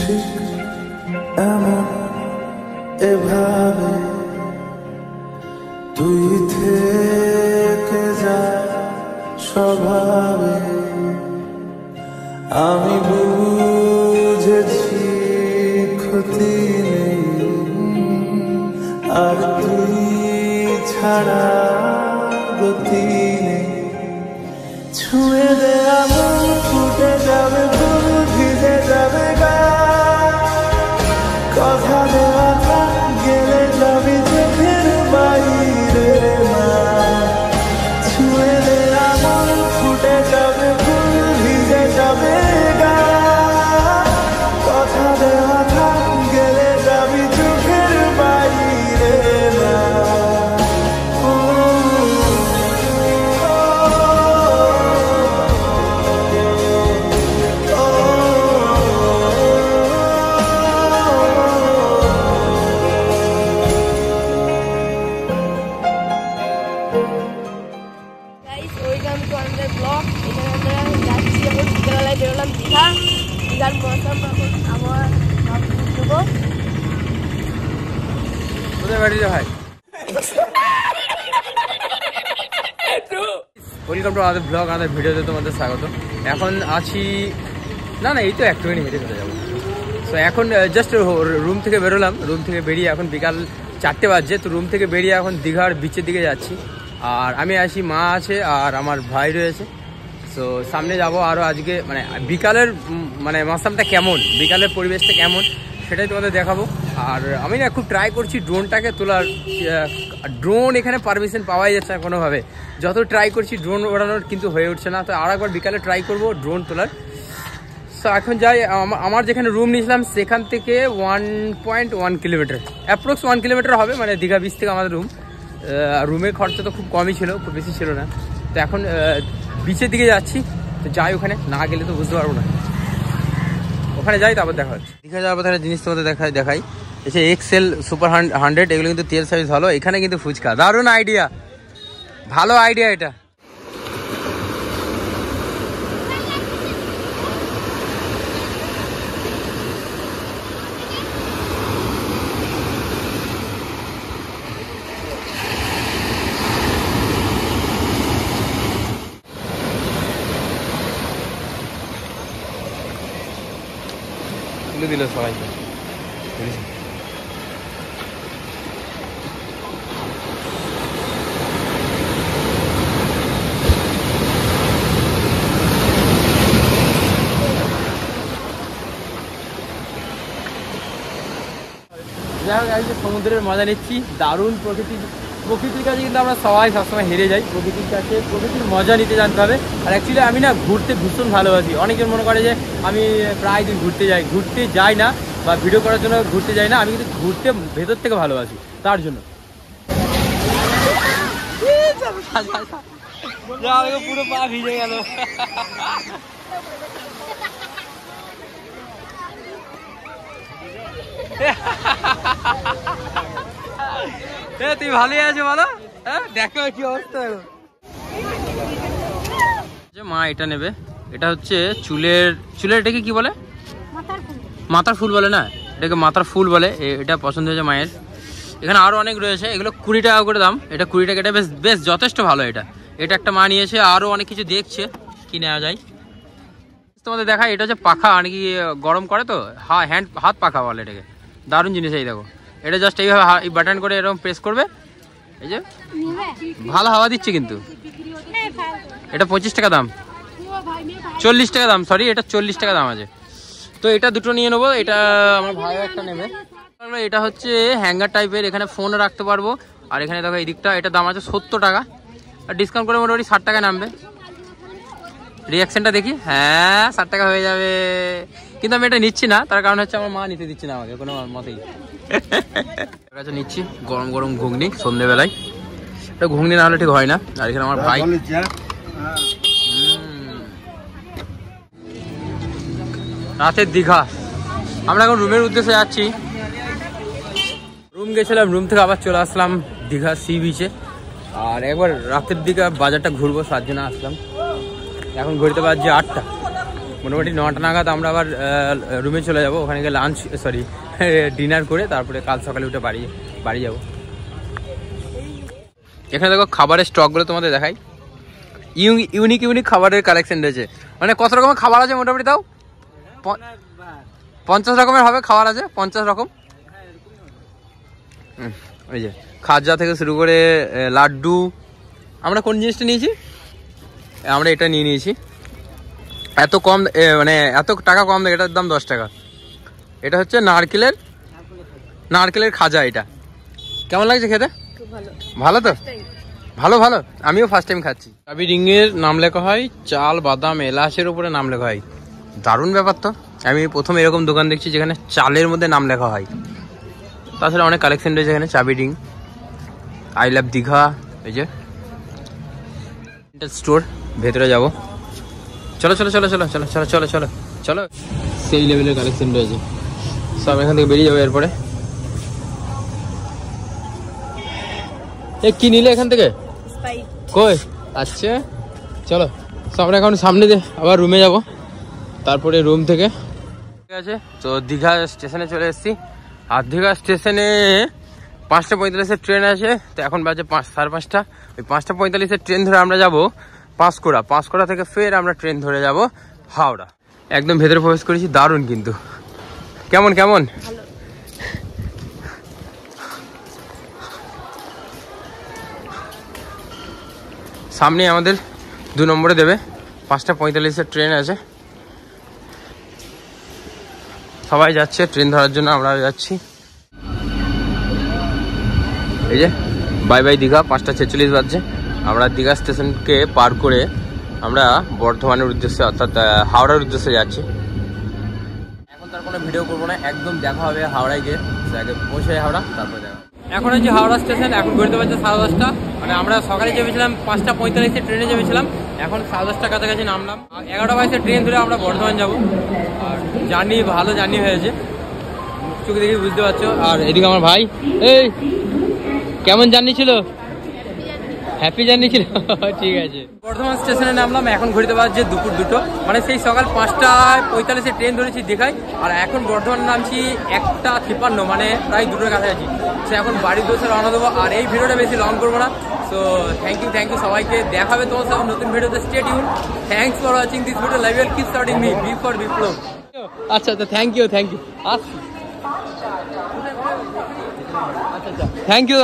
ঠিক এমন এভাবে তুই থেকে যা স্বভাবে আমি বুঝেছি ক্ষতি নেই আর তুই ছাড়া গতি নেই ছুঁয়ে দে আমন ফুটে যাবে ফুল ভিজে যাবে গা কথা দেওয়া গেলে যাবি চোখের বাইরে না ছুঁয়ে দে আমন ফুটে যাবে ফুল ভিজে যাবে গা কথা দেওয়া গেলে যাবি চোখের বাইরে না ওয়েলকাম টু আমাদের ব্লগ, আমাদের ভিডিওতে তোমাদের স্বাগত। এখন আছি না এই তো একটুখানি হেঁটে চলে যাবো। তো এখন জাস্ট রুম থেকে বেরোলাম, রুম থেকে বেরিয়ে এখন বিকাল 4টে বাজছে। তো রুম থেকে বেরিয়ে এখন দীঘার বিচের দিকে যাচ্ছি। আর আমি আছি, মা আছে আর আমার ভাই রয়েছে। তো সামনে যাব আরও। আজকে মানে বিকালের মানে মৌসুমটা কেমন, বিকালের পরিবেশটা কেমন সেটাই তোমাদের দেখাবো। আর আমি না খুব ট্রাই করছি ড্রোনটাকে তোলার। ড্রোন এখানে পারমিশন পাওয়াই যাচ্ছে না কোনোভাবে। যত ট্রাই করছি ড্রোন ওড়ানোর কিন্তু হয়ে উঠছে না। তো আর একবার বিকালে ট্রাই করব ড্রোন তোলার। সো এখন যাই, আমার যেখানে রুম নিয়েছিলাম সেখান থেকে 1.1 কিলোমিটার, অ্যাপ্রক্স 1 কিলোমিটার হবে, মানে দীঘা বিচ থেকে আমাদের রুম। রুমের খরচা তো খুব কমই ছিল, খুব বেশি ছিল না। তো এখন বিচের দিকে যাচ্ছি। তো যাই, ওখানে না গেলে তো বুঝতে পারবো না। ওখানে যাই, তারপর দেখা হচ্ছে। দীঘা যাওয়ার পথে জিনিস তোমাদের দেখাই এসে এক্সেল সুপার 100, এগুলো কিন্তু তেল সার্ভিস ভালো। এখানে কিন্তু ফুচকা, দারুণ আইডিয়া, ভালো আইডিয়া এটা। দিল সবাইকে সমুদ্রের মজা নিচ্ছি, দারুণ প্রকৃতির কাছে কিন্তু আমরা সবাই সবসময় হেরে যাই। প্রকৃতির কাছে প্রকৃতির মজা নিতে জানতে হবে। আর অ্যাকচুয়ালি আমি না ঘুরতে ভীষণ ভালোবাসি। অনেকজন মনে করে যে আমি প্রায় দিন ঘুরতে যাই না, বা ভিডিও করার জন্য ঘুরতে যাই না। আমি কিন্তু ঘুরতে ভেতর থেকে ভালোবাসি, তার জন্য। পুরো পা ভিজে গেল। তুই ভালোই আছো বলো? হ্যাঁ, দেখো কি অবস্থা। মা এটা নেবে, এটা হচ্ছে চুলের এটাকে কি বলে? মাথার ফুল বলে না, এটাকে মাথার ফুল বলে। এটা পছন্দ হয়েছে মায়ের। এখানে আরো অনেক রয়েছে, এগুলো 20 টাকা করে দাম। এটা 20 টাকা, এটা বেশ যথেষ্ট ভালো। এটা একটা মা নিয়েছে, আরো অনেক কিছু দেখছে কি নেওয়া যায়। তোমাদের দেখায়, এটা হচ্ছে পাখা, অনেকে গরম করে তো, হাত পাখা বলে এটাকে। দারুণ জিনিস। এই দেখো, এটা জাস্ট এইভাবে বাটন করে এরকম প্রেস করবে, এই যে ভালো হাওয়া দিচ্ছে। কিন্তু এটা 25 টাকা দাম, 40 টাকা দাম, সরি এটা 40 টাকা দাম আছে। তো এটা দুটো নিয়ে নেবো। এটা আমার ভাইও একটা নেবে। এটা হচ্ছে হ্যাঙ্গার টাইপের, এখানে ফোন রাখতে পারবো। আর এখানে দেখো এই দিকটা, এটা দাম আছে 70 টাকা, আর ডিসকাউন্ট করে মোটামুটি 60 টাকা নামবে। রিয়াকশনটা দেখি, হ্যাঁ 60 টাকা হয়ে যাবে। কিন্তু আমি এটা নিচ্ছি না, তার কারণ হচ্ছে আমার মা নিতে দিচ্ছে না আমাকে কোনো মতেই। কাছে নিচ্ছি গরম গরম ঘুগনি সন্ধ্যেবেলায়। এটা ঘুগনি না হলে ঠিক হয় না। আর এখানে আমার ভাই, রাতের দীঘা। আমরা এখন রুমের উদ্দেশ্যে যাচ্ছি। রুম গেছিলাম, রুম থেকে আবার চলে আসলাম দীঘা সি বিচে। আর একবার রাতের দিকে বাজারটা ঘুরবো, তার জন্য আসলাম। এখন ঘুরতে পারছি 8টা। মোটামুটি 9টা নাগাদ আমরা আবার রুমে চলে যাব, ওখানে গিয়ে ডিনার করে তারপরে কাল সকালে উঠে বাড়ি যাব। এখানে দেখো খাবারের স্টকগুলো তোমাদের দেখাই, ইউনিক খাবারের কালেকশন রয়েছে। মানে কত রকমের খাবার আছে মোটামুটি? তাও 50 রকমের হবে খাবার আছে, 50 রকম। ওই যে খাজা থেকে শুরু করে লাড্ডু। আমরা কোন জিনিসটা নিয়েছি? আমরা এটা নিয়েছি। এত কম, মানে এত টাকা কম দেয়, এটার দাম 10 টাকা। এটা হচ্ছে নারকেলের খাজা। এটা কেমন লাগছে খেতে? ভালো তো? ভালো। আমিও ফার্স্ট টাইম খাচ্ছি। চাবি রিংয়ের নাম লেখা হয়, চাল, বাদাম, এলাচের উপরে নাম লেখা হয়। দারুণ ব্যাপার তো। আমি প্রথম এরকম দোকান দেখছি যেখানে চালের মধ্যে নাম লেখা হয়। তাছাড়া অনেক কালেকশন রয়েছে এখানে। চাবি রিং, আই লাভ দীঘা, এই যে স্টোর। ভেতরে যাব, চলো। সেই লেভেলের কালেকশন রয়েছে সব। এখান থেকে বেরিয়ে যাবো এরপরে। কি নিলে এখান থেকে? কই? আচ্ছা চলো, আমরা এখন সামনে দিয়ে আবার রুমে যাব, তারপরে রুম থেকে। ঠিক আছে, তো দীঘা স্টেশনে চলে এসেছি। আর দীঘা স্টেশনে 5টা 45-এর ট্রেন আছে। তো এখন বাজে 5:30। ওই 5টা 45-এর ট্রেন ধরে আমরা যাব পাঁশকুড়া থেকে ফের আমরা ট্রেন ধরে যাব হাওড়া। একদম ভেতরে প্রবেশ করেছি, দারুণ কিন্তু। কেমন সামনে আমাদের 2 নম্বরে দেবে। 5টা 45-এর ট্রেন আছে, সবাই যাচ্ছে ট্রেন ধরার জন্য, আমরা যাচ্ছি। এই যে বাই দীঘা। 5টা 46 বাজছে। আমরা দীঘা স্টেশনকে পার করে আমরা বর্ধমানের উদ্দেশ্যে, অর্থাৎ হাওড়ার উদ্দেশ্যে যাচ্ছি। এখন তার কোনো ভিডিও করবো না, একদম দেখা হবে হাওড়ায় গিয়ে। আগে পৌঁছে হাওড়া, তারপরে দেখা। এখন হচ্ছে হাওড়া স্টেশন, এখন ঘুরতে পারছে 10:30। মানে আমরা সকালে চেপেছিলাম 5টা 45-এর ট্রেনে চেপেছিলাম, এখন 10:30 কাছাকাছি নামলাম। 11টা 22-এর ট্রেন ধরে আমরা বর্ধমান যাব। আর ভালো জার্নি হয়েছে, চোখে দেখে বুঝতে পারছো। আর এদিকে আমার ভাই। এই কেমন জার্নি ছিল? হ্যাপি জার্নি ছিল। ঠিক আছে, বর্ধমান স্টেশনে নামলাম। এখন ঘুরতে পারছে দুপুর 2টো। মানে সেই সকাল 5টা 45-এর ট্রেন ধরেছি দীঘায়, আর এখন বর্ধমান নামছি 1টা 53, মানে প্রায় 2টোর কাছাকাছি। সে এখন বাড়ির দোষে রওনা দেবো। আর এই ভিডিওটা বেশি লং করবো না। সো থ্যাংক ইউ সবাইকে। দেখা হবে তোমার সাথে নতুন ভিডিওতে। Stay tuned. Thanks for watching this video. Love you, keep supporting me. Be for Biplab. আচ্ছা, থ্যাংক ইউ। আসছি। আচ্ছা, থ্যাংক ইউ।